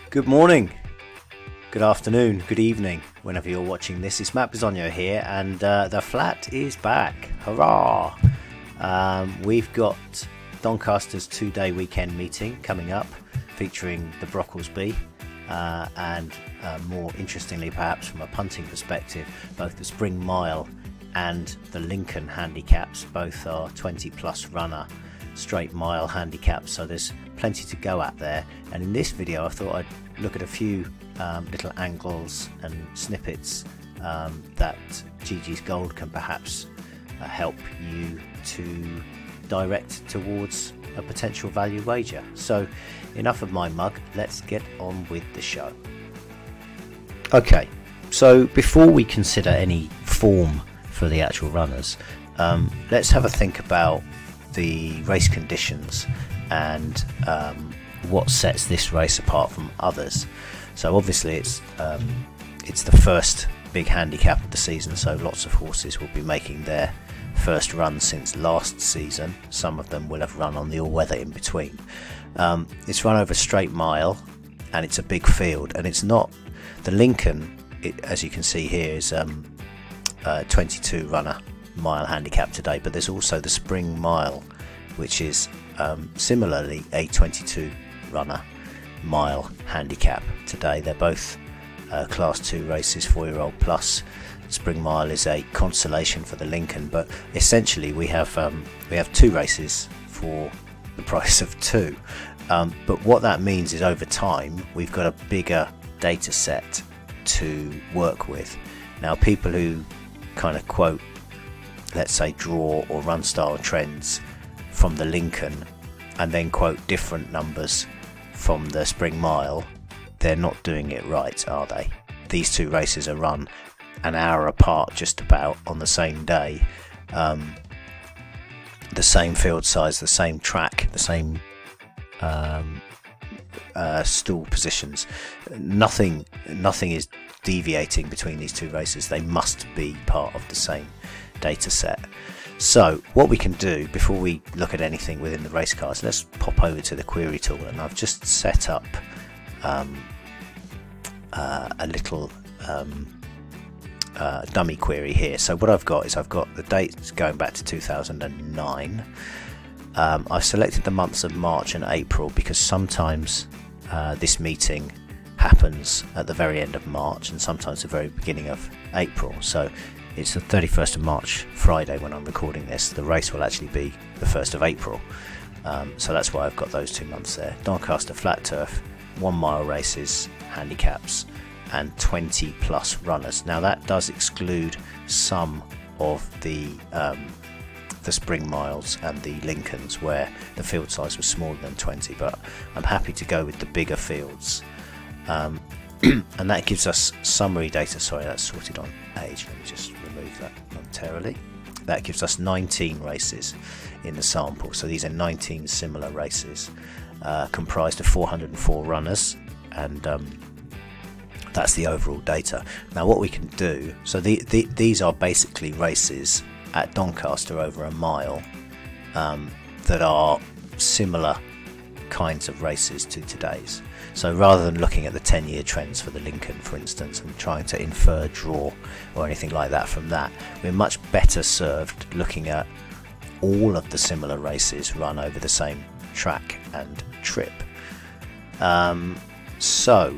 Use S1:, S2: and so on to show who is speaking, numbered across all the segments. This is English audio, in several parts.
S1: Good morning, good afternoon, good evening, whenever you're watching this. It's Matt Bisogno here, and the flat is back. Hurrah! We've got Doncaster's 2-day weekend meeting coming up, featuring the Brocklesby, and more interestingly, perhaps from a punting perspective, both the Spring Mile and the Lincoln handicaps. Both are 20+ runner straight mile handicaps, so there's plenty to go at there. And in this video I thought I'd look at a few little angles and snippets that GG's Gold can perhaps help you to direct towards a potential value wager. So enough of my mug, let's get on with the show. Okay, so before we consider any form for the actual runners, let's have a think about the race conditions and what sets this race apart from others. So obviously it's the first big handicap of the season, so lots of horses will be making their first run since last season. Some of them will have run on the all-weather in between. It's run over a straight mile and it's a big field, and it's not the Lincoln, as you can see here, is 22 runner mile handicap today, but there's also the Spring Mile, which is similarly a 22 runner mile handicap today. They're both class 2 races, 4-year-old plus. Spring Mile is a consolation for the Lincoln, but essentially we have 2 races for the price of 2. But what that means is over time we've got a bigger data set to work with. Now, people who kind of quote, let's say, draw or run style trends from the Lincoln and then quote different numbers from the Spring Mile, they're not doing it right, are they? These 2 races are run an hour apart, just about, on the same day, the same field size, the same track, the same stall positions. Nothing is deviating between these 2 races. They must be part of the same data set. So what we can do before we look at anything within the race cards, let's pop over to the query tool, and I've just set up a little dummy query here. So what I've got is I've got the dates going back to 2009. I've selected the months of March and April because sometimes this meeting happens at the very end of March and sometimes the very beginning of April. So it's the 31st of March, Friday, when I'm recording this. The race will actually be the 1st of April. So that's why I've got those 2 months there. Doncaster flat turf, 1 mile races, handicaps, and 20+ runners. Now that does exclude some of the Spring Miles and the Lincolns, where the field size was smaller than 20, but I'm happy to go with the bigger fields. And that gives us summary data. Sorry, that's sorted on age. Let me just remove that momentarily. That gives us 19 races in the sample. So these are 19 similar races, comprised of 404 runners, and that's the overall data. Now what we can do, so these are basically races at Doncaster over a mile that are similar kinds of races to today's. So rather than looking at the 10-year trends for the Lincoln, for instance, and trying to infer draw or anything like that from that, we're much better served looking at all of the similar races run over the same track and trip. So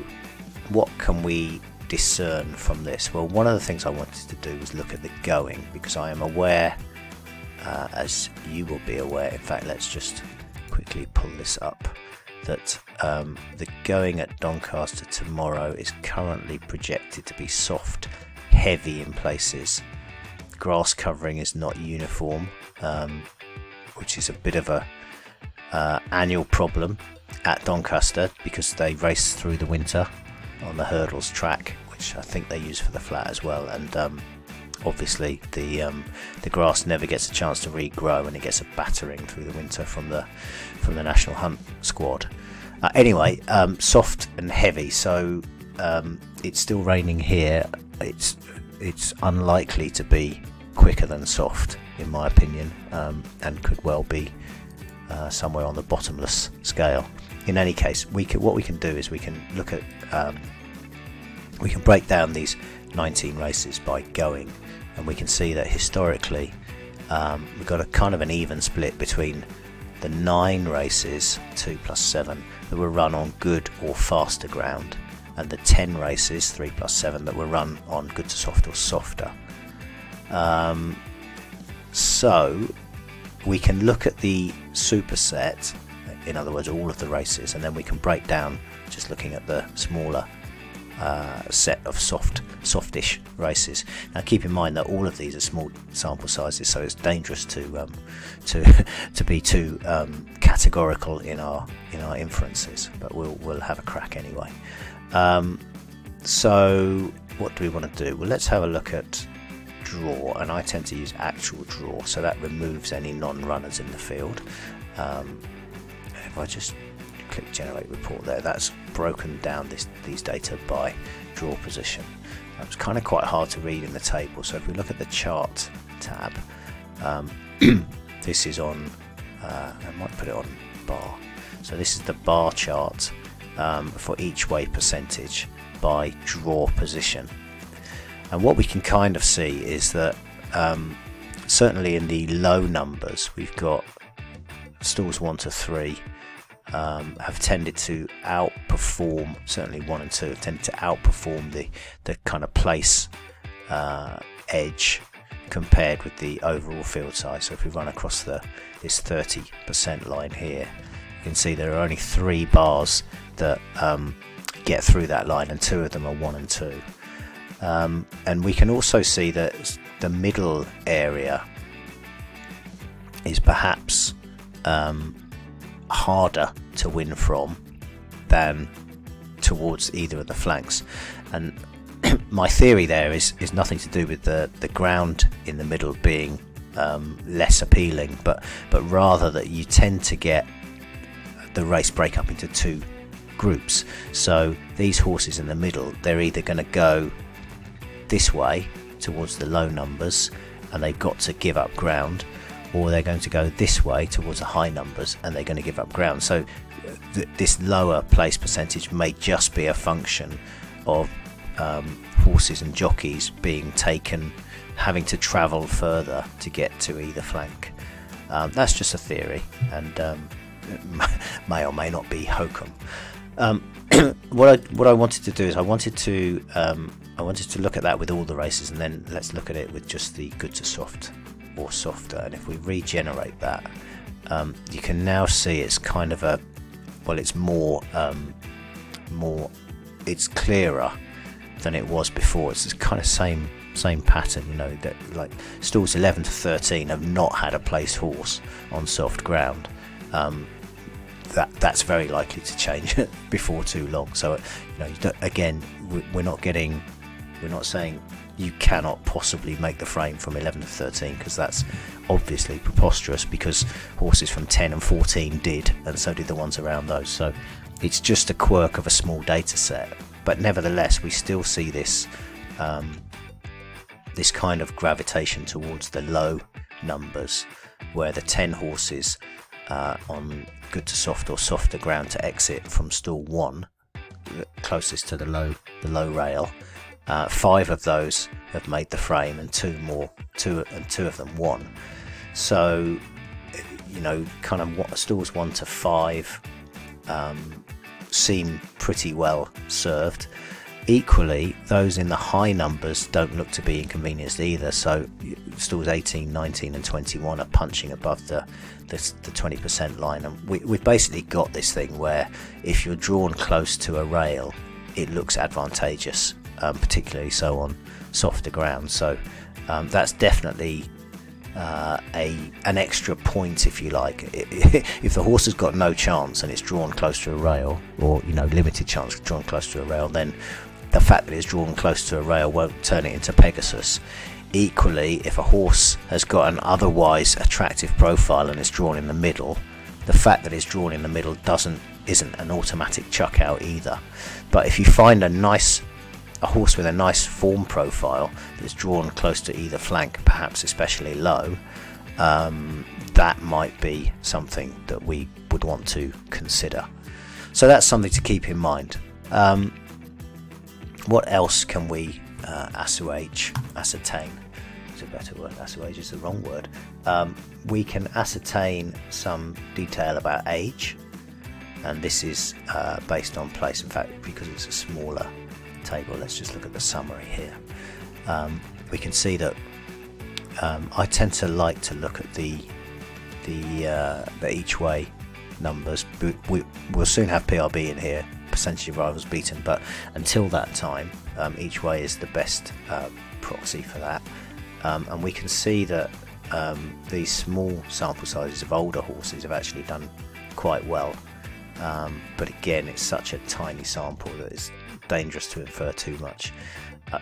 S1: what can we discern from this? Well, one of the things I wanted to do was look at the going, because I am aware, as you will be aware, in fact let's just quickly pull this up, that the going at Doncaster tomorrow is currently projected to be soft, heavy in places. Grass covering is not uniform, which is a bit of a annual problem at Doncaster because they race through the winter on the hurdles track, which I think they use for the flat as well, and obviously the grass never gets a chance to regrow and it gets a battering through the winter from the National Hunt squad. Anyway, soft and heavy, so it's still raining here. It's unlikely to be quicker than soft in my opinion, and could well be somewhere on the bottomless scale. in any case, what we can do is we can look at we can break down these 19 races by going, and we can see that historically we've got a kind of an even split between the 9 races, 2 plus 7, that were run on good or faster ground, and the 10 races, 3 plus 7, that were run on good to soft or softer. So we can look at the superset, in other words all of the races, and then we can break down just looking at the smaller set of softish races. Now keep in mind that all of these are small sample sizes, so it's dangerous to be too categorical in our inferences, but we'll have a crack anyway. So what do we want to do? Well, let's have a look at draw, and I tend to use actual draw, so that removes any non-runners in the field. If I just click generate report there, that's broken down these data by draw position. It's kind of quite hard to read in the table, so if we look at the chart tab, this is on I might put it on bar, so this is the bar chart for each way percentage by draw position. And what we can kind of see is that certainly in the low numbers, we've got stalls 1 to 3 have tended to outperform, certainly 1 and 2 have tended to outperform the kind of place edge compared with the overall field size. So if we run across this 30% line here, you can see there are only 3 bars that get through that line, and 2 of them are 1 and 2. And we can also see that the middle area is perhaps harder to win from than towards either of the flanks, and my theory there is nothing to do with the ground in the middle being less appealing, but rather that you tend to get the race break up into 2 groups. So these horses in the middle, they're either going to go this way towards the low numbers and they've got to give up ground, or they're going to go this way towards the high numbers and they're going to give up ground. So this lower place percentage may just be a function of horses and jockeys being taken, having to travel further to get to either flank. That's just a theory, and it may or may not be hokum. What I wanted to do is I wanted to look at that with all the races, and then let's look at it with just the good to soft or softer. And if we regenerate that, you can now see it's kind of it's more it's clearer than it was before. It's this kind of same pattern, you know, that like stalls 11 to 13 have not had a placed horse on soft ground. That's very likely to change before too long. So again, we're not saying you cannot possibly make the frame from 11 to 13, because that's obviously preposterous, because horses from 10 and 14 did, and so did the ones around those. So it's just a quirk of a small data set, but nevertheless we still see this this kind of gravitation towards the low numbers, where the 10 horses on good to soft or softer ground to exit from stall 1, closest to the low rail, 5 of those have made the frame, and 2 of them won. So kind of stalls 1 to 5 seem pretty well served. Equally, those in the high numbers don't look to be inconvenienced either. So stalls 18, 19 and 21 are punching above the 20% line, and we've basically got this thing where if you're drawn close to a rail, it looks advantageous, particularly so on softer ground. So that's definitely an extra point, if you like. If the horse has got no chance and it's drawn close to a rail, or limited chance drawn close to a rail, then the fact that it's drawn close to a rail won't turn it into Pegasus. Equally, if a horse has got an otherwise attractive profile and it's drawn in the middle, the fact that it's drawn in the middle isn't an automatic chuck out either. But if you find a horse with a nice form profile that's drawn close to either flank, perhaps especially low, that might be something that we would want to consider. So that's something to keep in mind. What else can we ascertain? Is a better word. Assuage is the wrong word. We can ascertain some detail about age, and this is based on place. In fact, because it's a smaller table, let's just look at the summary here. We can see that I tend to like to look at the each way numbers. We'll soon have PRB in here, percentage of rivals beaten, but until that time, each way is the best proxy for that. And we can see that these small sample sizes of older horses have actually done quite well, but again, it's such a tiny sample that it's dangerous to infer too much.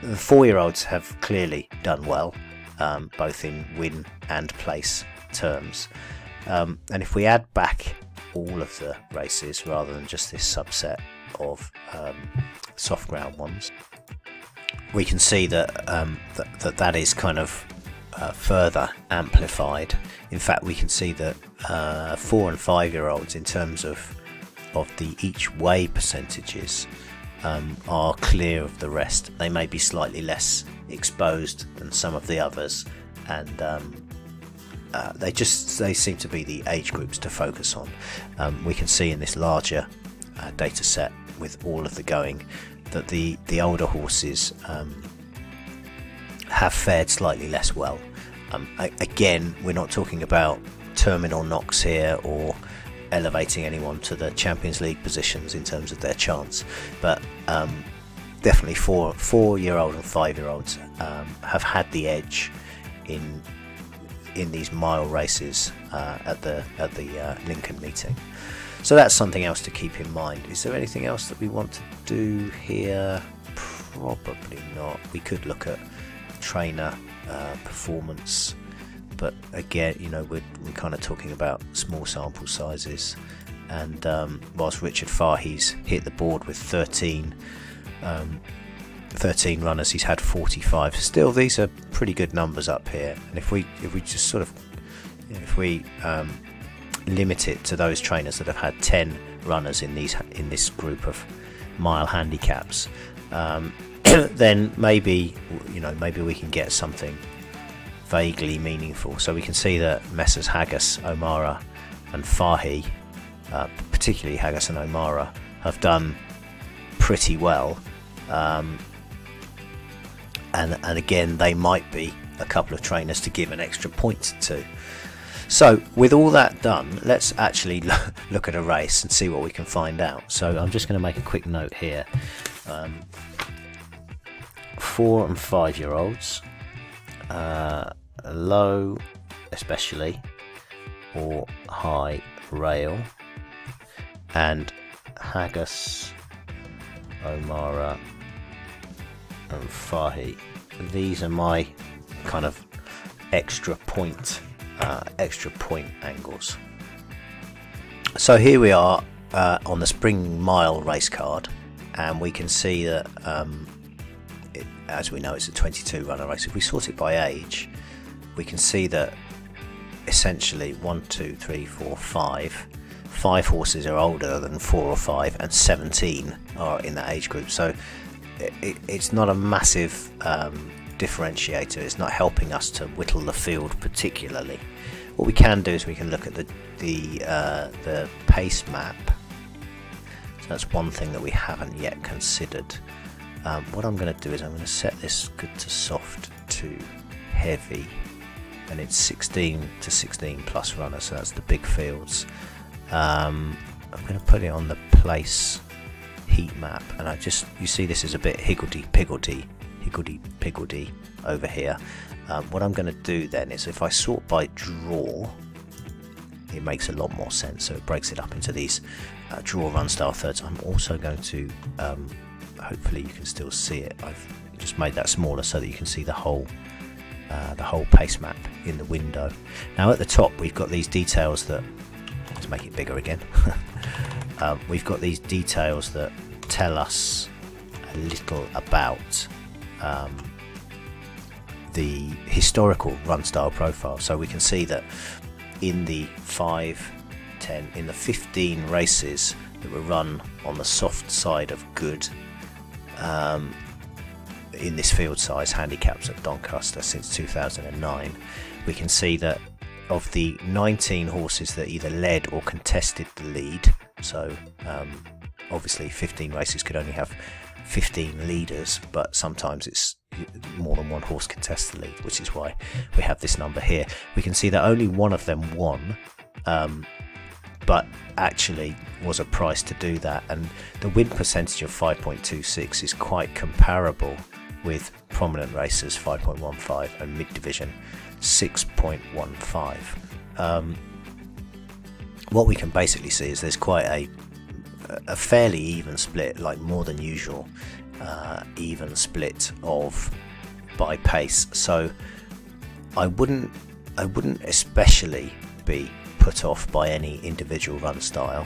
S1: The 4-year-olds have clearly done well, both in win and place terms, and if we add back all of the races rather than just this subset of soft ground ones, we can see that that is kind of further amplified. In fact, we can see that 4 and 5-year-olds, in terms of the each way percentages, are clear of the rest. They may be slightly less exposed than some of the others, and they seem to be the age groups to focus on. We can see in this larger data set with all of the going that the older horses have fared slightly less well. Again, we're not talking about terminal knocks here or elevating anyone to the Champions League positions in terms of their chance, but definitely 4-year-old and 5-year-olds have had the edge in these mile races at the Lincoln meeting. So that's something else to keep in mind. Is there anything else that we want to do here? Probably not. We could look at trainer performance, but again, you know, we're kind of talking about small sample sizes, and whilst Richard Fahey's hit the board with 13 runners, he's had 45. Still, these are pretty good numbers up here, and if we just sort of, you know, if we limit it to those trainers that have had 10 runners in this group of mile handicaps, then maybe we can get something vaguely meaningful. So we can see that Messrs Haggis, O'Mara and Fahey, particularly Haggis and O'Mara, have done pretty well, and again, they might be a couple of trainers to give an extra point to. So with all that done, let's actually look at a race and see what we can find out. So I'm just going to make a quick note here. 4 and 5-year-olds, low especially, or high rail, and Haggis, O'Mara and Fahey. These are my kind of extra point angles. So here we are on the Spring Mile race card, and we can see that as we know, it's a 22 runner race. If we sort it by age, we can see that essentially 1, 2, 3, 4, 5 horses are older than 4 or 5, and 17 are in that age group. So it's not a massive differentiator. It's not helping us to whittle the field particularly. What we can do is we can look at the pace map. So that's one thing that we haven't yet considered. What I'm going to do is I'm going to set this good to soft to heavy, and it's 16 to 16 plus runners, so that's the big fields. I'm going to put it on the place heat map, and you see this is a bit higgledy-piggledy over here. What I'm going to do then is, if I sort by draw, it makes a lot more sense. So it breaks it up into these draw run style thirds. I'm also going to hopefully you can still see it. I've just made that smaller so that you can see the whole pace map in the window. Now at the top we've got these details that, let's make it bigger again. We've got these details that tell us a little about the historical run style profile. So we can see that in the 5, 10, in the 15 races that were run on the soft side of good in this field size handicaps at Doncaster since 2009, we can see that of the 19 horses that either led or contested the lead, so obviously 15 races could only have 15 leaders, but sometimes it's more than one horse contests the lead, which is why we have this number here. We can see that only one of them won, but actually was a price to do that, and the win percentage of 5.26 is quite comparable with prominent racers 5.15 and mid-division 6.15. What we can basically see is there's quite a fairly even split, like more than usual even split of by pace. So I wouldn't especially be put off by any individual run style,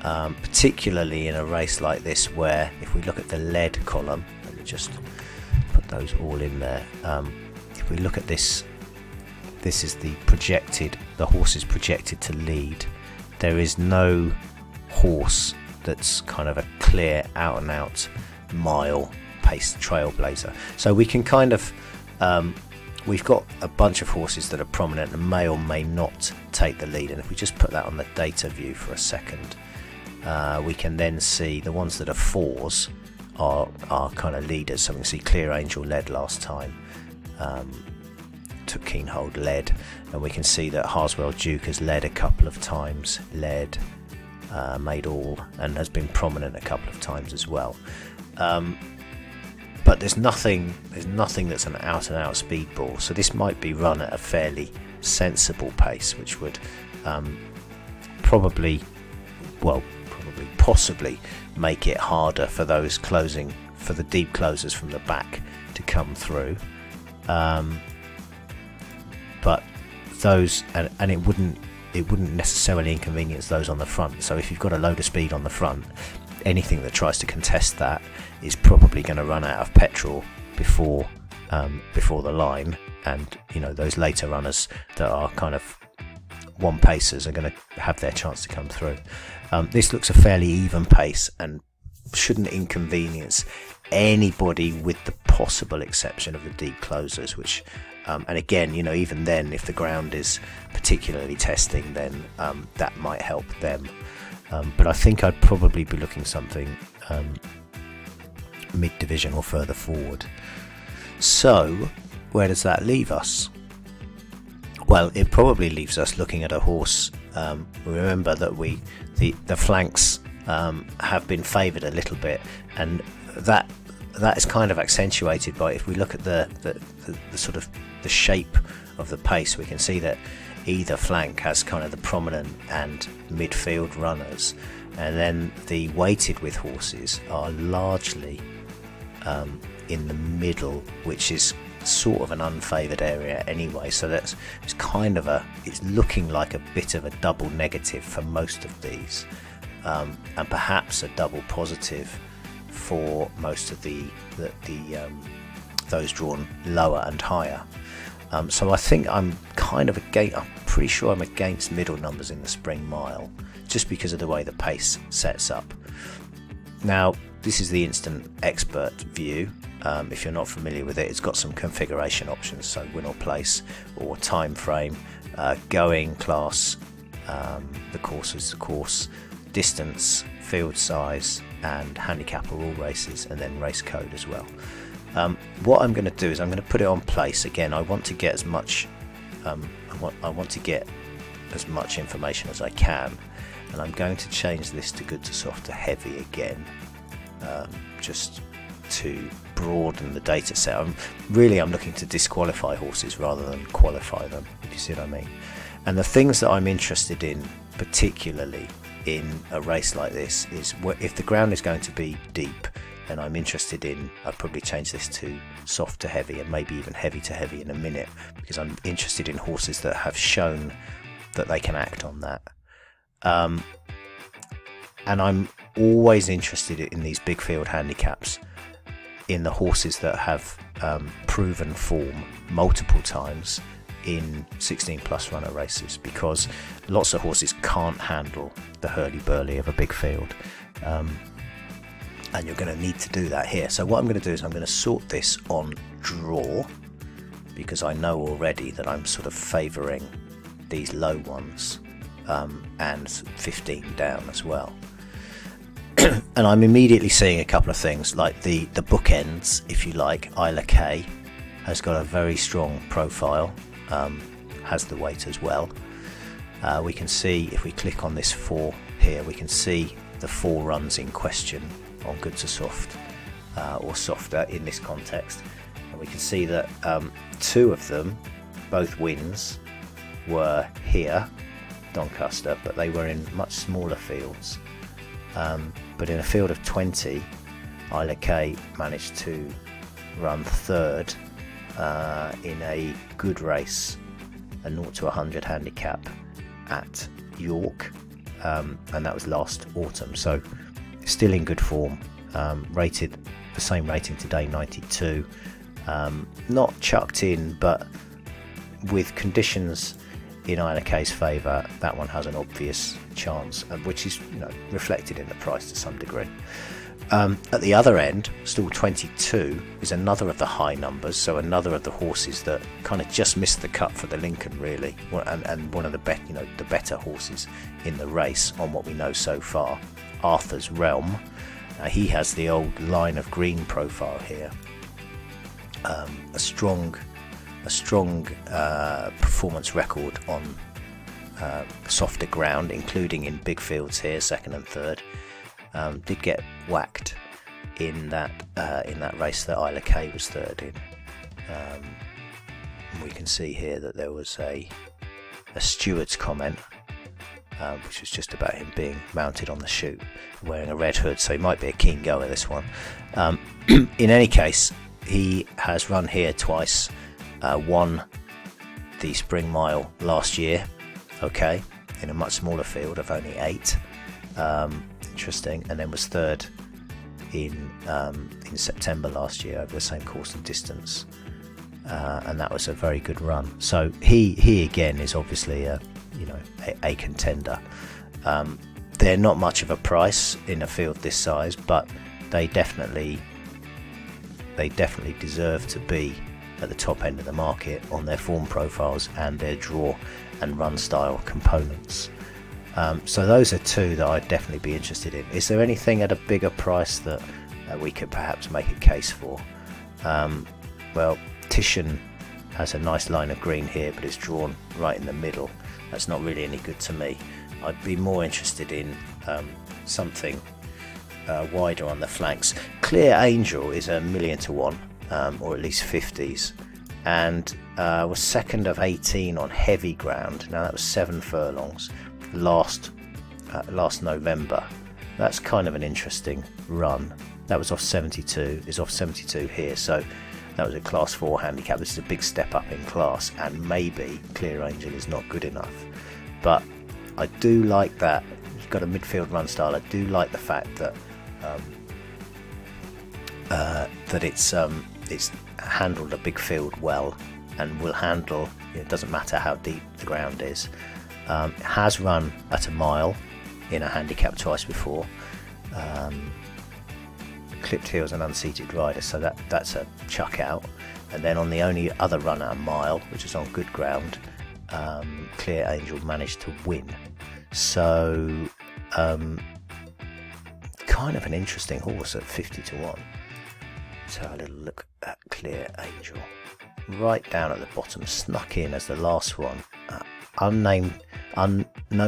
S1: particularly in a race like this where if we look at the lead column, let me just put those all in there. If we look at this, this is the horse is projected to lead. There is no horse that's kind of a clear out and out mile pace trailblazer. So we can kind of we've got a bunch of horses that are prominent and may or may not take the lead, and if we just put that on the data view for a second, we can then see the ones that are fours are kind of leaders. So we can see Clear Angel led last time, took Keenhold led, and we can see that Harswell Duke has led a couple of times, made all, and has been prominent a couple of times as well. But there's nothing that's an out and out speedball, so this might be run at a fairly sensible pace, which would possibly make it harder for those closing, for the deep closers from the back to come through. But those, and it wouldn't necessarily inconvenience those on the front. So if you've got a load of speed on the front, anything that tries to contest that is probably going to run out of petrol before the line, and those later runners that are kind of one pacers are going to have their chance to come through. This looks a fairly even pace and shouldn't inconvenience anybody, with the possible exception of the deep closers, which and again, even then, if the ground is particularly testing, then that might help them. But I think I'd probably be looking something mid-division or further forward. So where does that leave us? Well, it probably leaves us looking at a horse. Remember that the flanks have been favoured a little bit, and that is kind of accentuated by, if we look at the sort of the shape of the pace, we can see that either flank has kind of the prominent and midfield runners, and then the weighted with horses are largely in the middle, which is sort of an unfavoured area anyway. So it's looking like a bit of a double negative for most of these, and perhaps a double positive for most of those drawn lower and higher. So I think I'm pretty sure I'm against middle numbers in the spring mile, just because of the way the pace sets up. Now, this is the instant expert view. If you're not familiar with it, it's got some configuration options, so win or place, or time frame, going class, the course is the course, distance, field size, and handicap are all races, and then race code as well. What I'm going to do is I'm going to put it on place again. I want to get as much I want to get as much information as I can, and I'm going to change this to good to soft to heavy again, just to broaden the data set. I'm looking to disqualify horses rather than qualify them, if you see what I mean. And the things that I'm interested in, particularly in a race like this, is if the ground is going to be deep, then I'm interested in, I'll probably change this to soft to heavy, and maybe even heavy to heavy in a minute, because I'm interested in horses that have shown that they can act on that. And I'm always interested in these big field handicaps in the horses that have proven form multiple times in 16 plus runner races, because lots of horses can't handle the hurly-burly of a big field, and you're going to need to do that here. So what I'm going to do is I'm going to sort this on draw, because I know already that I'm sort of favouring these low ones, and 15 down as well. And I'm immediately seeing a couple of things, like the bookends, if you like. Isla K has got a very strong profile, has the weight as well. We can see, if we click on this 4 here, we can see the 4 runs in question on Good to Soft, or softer in this context. And we can see that 2 of them, both wins, were here, Doncaster, but they were in much smaller fields. But in a field of 20, Isla K managed to run 3rd in a good race, a 0 to 100 handicap at York, and that was last autumn. So still in good form, rated the same rating today, 92. Not chucked in, but with conditions in Isla K's favour, that one has an obvious chance, which is, you know, reflected in the price to some degree. At the other end, stall 22 is another of the high numbers, so another of the horses that kind of just missed the cut for the Lincoln, really, and one of the the better horses in the race on what we know so far. Arthur's Realm, he has the old line of green profile here, a strong performance record on softer ground, including in big fields here, 2nd and 3rd. Did get whacked in that race that Isla K was 3rd in. We can see here that there was a steward's comment, which was just about him being mounted on the chute, wearing a red hood, so he might be a keen goer, this one. In any case, he has run here twice, won the Spring Mile last year, okay, in a much smaller field of only 8. Interesting. And then was 3rd in September last year over the same course and distance, and that was a very good run. So he again is obviously a contender. They're not much of a price in a field this size, but they definitely deserve to be at the top end of the market on their form profiles and their draw and run style components. So those are 2 that I'd definitely be interested in. Is there anything at a bigger price that we could perhaps make a case for? Well, Titian has a nice line of green here, but it's drawn right in the middle. That's not really any good to me. I'd be more interested in something wider on the flanks. Clear Angel is 1,000,000 to 1, or at least 50s, and was 2nd of 18 on heavy ground. Now that was 7 furlongs last November. That's kind of an interesting run. That was off 72, is off 72 here, so that was a class 4 handicap. This is a big step up in class, and maybe Clear Angel is not good enough, but I do like that. It's got a midfield run style. I do like the fact that it's handled a big field well, and will handle, it doesn't matter how deep the ground is. Has run at a mile in a handicap twice before. Clipped heels and unseated rider, so that's a chuck out. And then on the only other run at a mile, which is on good ground, Clear Angel managed to win. So kind of an interesting horse at 50 to 1. Let's have a little look at Clear Angel. Right down at the bottom, snuck in as the last one. No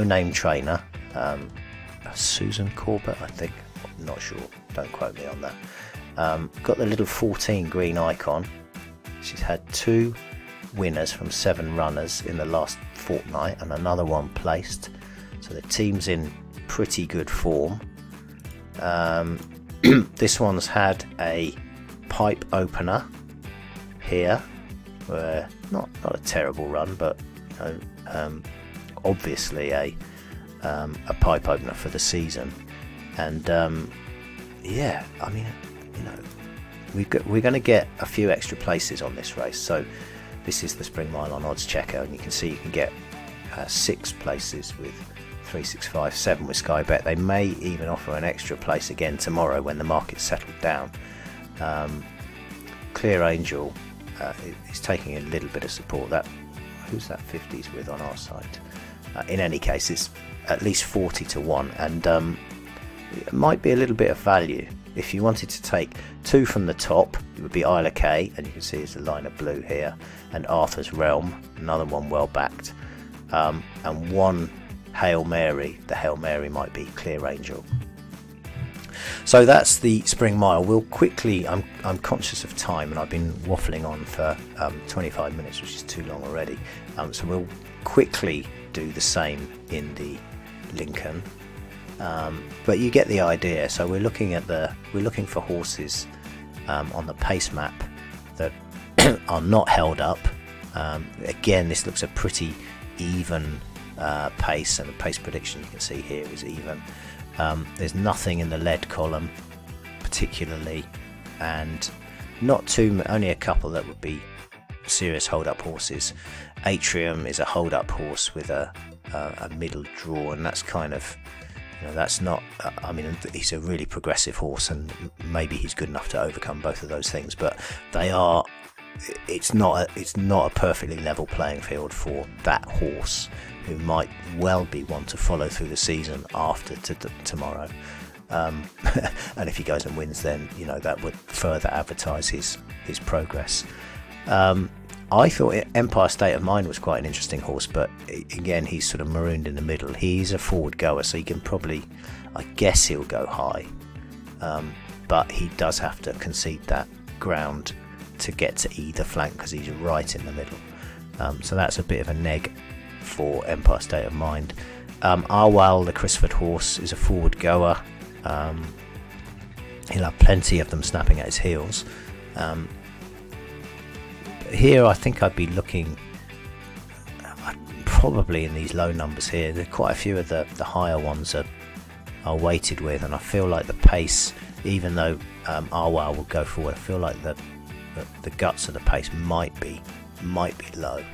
S1: name trainer, Susan Corbett, I think. I'm not sure, don't quote me on that. Got the little 14 green icon. She's had 2 winners from 7 runners in the last fortnight, and another one placed, so the team's in pretty good form. This one's had a pipe opener here, where not a terrible run, but obviously a pipe opener for the season. And yeah, I mean, we're going to get a few extra places on this race, so This is the Spring Mile on Odds Checker, and you can see you can get 6 places with 365, 7 with Sky Bet. They may even offer an extra place again tomorrow when the market's settled down. Clear Angel is taking a little bit of support. Who's that 50s with on our site? In any case, it's at least 40 to 1, and it might be a little bit of value. If you wanted to take 2 from the top, it would be Isla K, and you can see it's a line of blue here, and Arthur's Realm, another one well backed, and 1 Hail Mary. The Hail Mary might be Clear Angel. So that's the Spring Mile. We'll quickly, I'm conscious of time, and I've been waffling on for 25 minutes, which is too long already. So we'll quickly do the same in the Lincoln. But you get the idea. So we're looking for horses on the pace map that are not held up. Again, this looks a pretty even pace, and the pace prediction you can see here is even. There's nothing in the lead column particularly, and only a couple that would be serious hold-up horses. Atrium is a hold-up horse with a middle draw, and that's kind of, that's not. I mean, he's a really progressive horse, and maybe he's good enough to overcome both of those things. But they are. It's not a perfectly level playing field for that horse, who might well be one to follow through the season after tomorrow. And if he goes and wins, then that would further advertise his progress. I thought Empire State of Mind was quite an interesting horse, but again, he's sort of marooned in the middle. He's a forward goer, so he can probably, I guess he'll go high, but he does have to concede that ground to get to either flank, because he's right in the middle. So that's a bit of a neg for Empire State of Mind. Arwal, the Crisford horse, is a forward goer. He'll have plenty of them snapping at his heels. Here I think I'd be looking probably in these low numbers here. There are quite a few of the higher ones are weighted with, and I feel like the pace, even though Arwal will go forward, I feel like the guts of the pace might be low.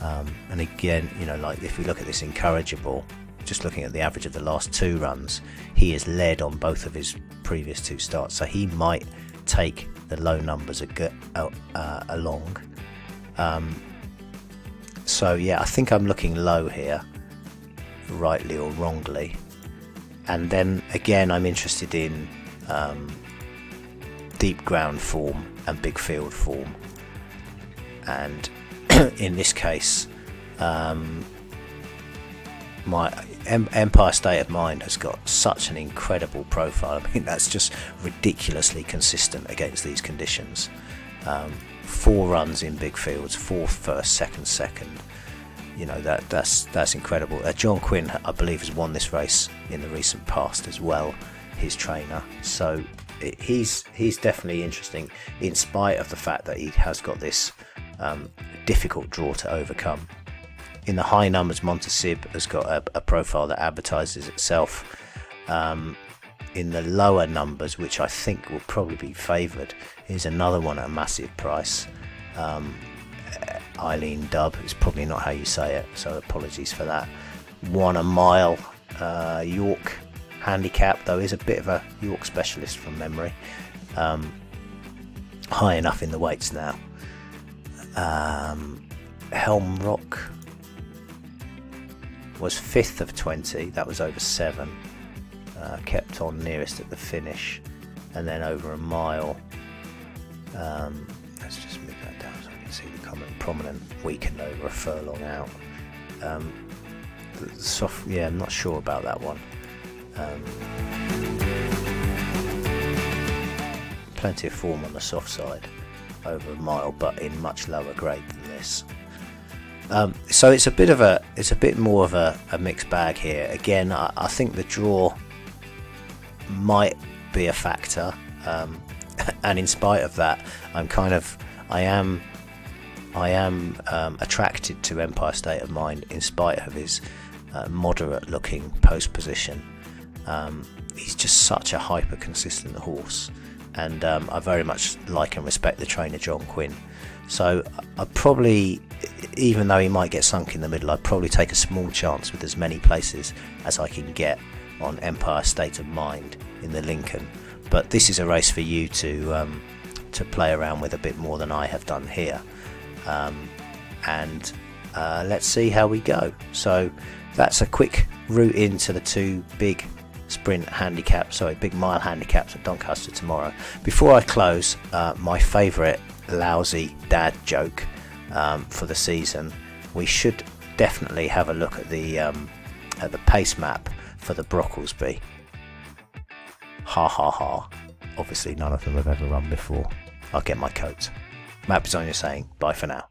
S1: And again, like if we look at this Incorrigible, just looking at the average of the last 2 runs, he has led on both of his previous 2 starts, so he might take the low numbers along. So yeah, I think I'm looking low here, rightly or wrongly. And then again, I'm interested in deep ground form and big field form, and in this case, my Empire State of Mind has got such an incredible profile. I mean, that's just ridiculously consistent against these conditions. 4 runs in big fields, 4th, 1st, 2nd. That's incredible. John Quinn, I believe, has won this race in the recent past as well, his trainer. So he's definitely interesting, in spite of the fact that he has got this difficult draw to overcome. In the high numbers, Montasib has got a profile that advertises itself. In the lower numbers, which I think will probably be favoured, is another one at a massive price. Eileen Dub is probably not how you say it, so apologies for that. 1 a mile. York handicap, though, is a bit of a York specialist from memory. High enough in the weights now. Helm Rock was 5th of 20, that was over 7. Kept on nearest at the finish, and then over a mile. Let's just move that down so I can see the prominent weakened over a furlong out. I'm not sure about that one. Plenty of form on the soft side over a mile, but in much lower grade than this. So it's a bit more of a mixed bag here. Again, I think the draw might be a factor, and in spite of that, I am attracted to Empire State of Mind in spite of his moderate looking post position. He's just such a hyper consistent horse, and I very much like and respect the trainer John Quinn. So I'd probably, even though he might get sunk in the middle, I'd probably take a small chance with as many places as I can get on Empire State of Mind in the Lincoln. But this is a race for you to play around with a bit more than I have done here, and let's see how we go. So that's a quick route into the two big big mile handicaps at Doncaster tomorrow. Before I close, my favourite lousy dad joke for the season. We should definitely have a look at the pace map for the Brocklesby. Ha ha ha. Obviously none of them have ever run before. I'll get my coat. Map is on your saying bye for now.